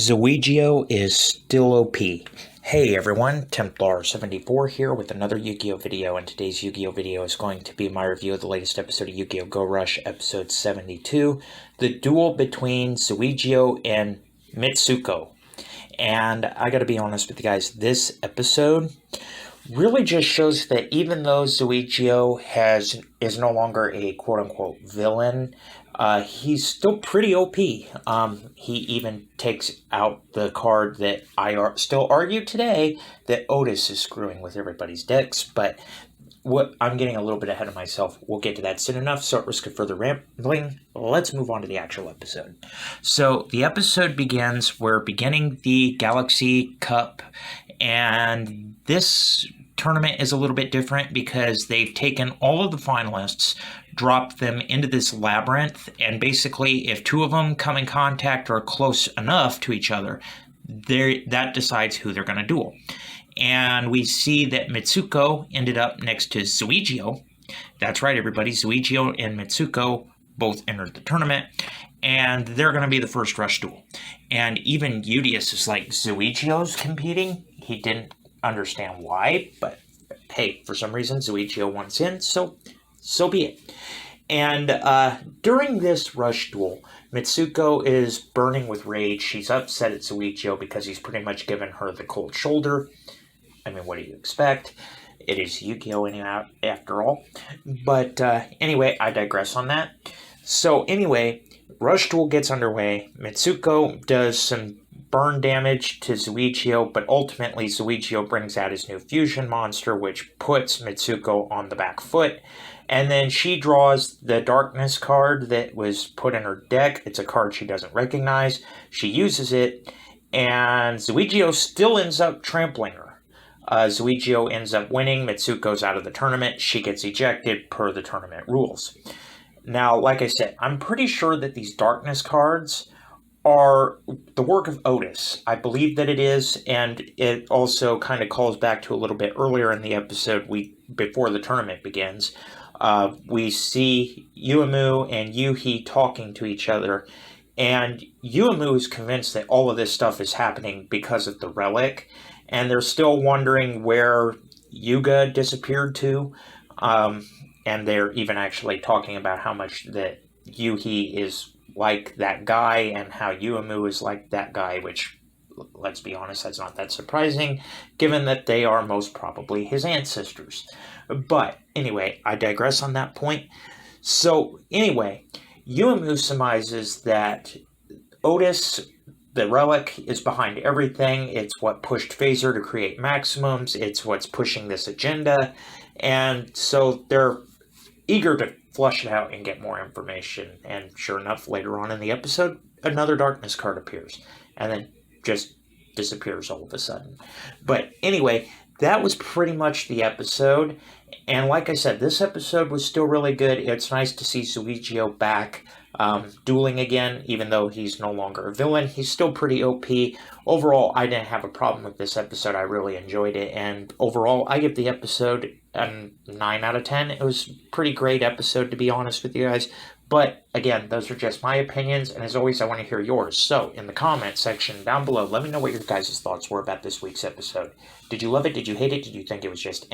Zuigio is still OP. Hey everyone, Templar74 here with another Yu-Gi-Oh video, and today's Yu-Gi-Oh video is going to be my review of the latest episode of Yu-Gi-Oh! Go Rush, episode 72, the duel between Zuigio and Mitsuko. And I gotta be honest with you guys, this episode really just shows that even though Zuigio is no longer a quote-unquote villain, he's still pretty OP. He even takes out the card that I still argue today that Otis is screwing with everybody's decks, but I'm getting a little bit ahead of myself. We'll get to that soon enough, so at risk of further rambling, let's move on to the actual episode. So the episode begins, we're beginning the Galaxy Cup, and this tournament is a little bit different because they've taken all of the finalists, dropped them into this labyrinth, and basically if two of them come in contact or close enough to each other, that decides who they're going to duel. And we see that Mitsuko ended up next to Zuigio. That's right, everybody. Zuigio and Mitsuko both entered the tournament, and they're going to be the first rush duel. And even Udius is like, Zuigio's competing? He didn't understand why, but hey, for some reason Zuigio wants in, so be it. And during this rush duel, Mitsuko is burning with rage. She's upset at Zuigio because he's pretty much given her the cold shoulder. I mean, what do you expect? It is Yu-Gi-Oh! After all. But anyway, I digress on that. So anyway, rush duel gets underway. Mitsuko does some burn damage to Zuigio, but ultimately Zuigio brings out his new fusion monster, which puts Mitsuko on the back foot. And then she draws the darkness card that was put in her deck. It's a card she doesn't recognize. She uses it, and Zuigio still ends up trampling her. Zuigio ends up winning. Mitsuko's out of the tournament. She gets ejected per the tournament rules. Now, like I said, I'm pretty sure that these darkness cards are the work of Otis. I believe that it is, and it also kind of calls back to a little bit earlier in the episode before the tournament begins. We see Yuumu and Yuhi talking to each other, and Yuumu is convinced that all of this stuff is happening because of the relic, and they're still wondering where Yuga disappeared to, and they're even actually talking about how much that Yuhi is like that guy and how Yuumu is like that guy, which, let's be honest, that's not that surprising, given that they are most probably his ancestors. But anyway, I digress on that point. So anyway, Yuumu surmises that Otis, the relic, is behind everything. It's what pushed Phaser to create maximums. It's what's pushing this agenda. And so they're eager to flush it out and get more information. And sure enough, later on in the episode, another darkness card appears. And then just disappears all of a sudden. But anyway, that was pretty much the episode. And like I said, this episode was still really good. It's nice to see Zuigio back dueling again, even though he's no longer a villain. He's still pretty OP. Overall, I didn't have a problem with this episode. I really enjoyed it. And overall, I give the episode a 9 out of 10. It was a pretty great episode, to be honest with you guys. But again, those are just my opinions, and as always, I want to hear yours. So, in the comment section down below, let me know what your guys' thoughts were about this week's episode. Did you love it? Did you hate it? Did you think it was just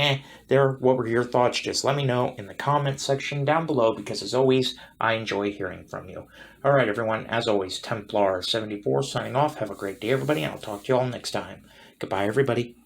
what were your thoughts? Just let me know in the comment section down below, because as always, I enjoy hearing from you. Alright everyone, as always, Templar74 signing off. Have a great day everybody, and I'll talk to you all next time. Goodbye everybody.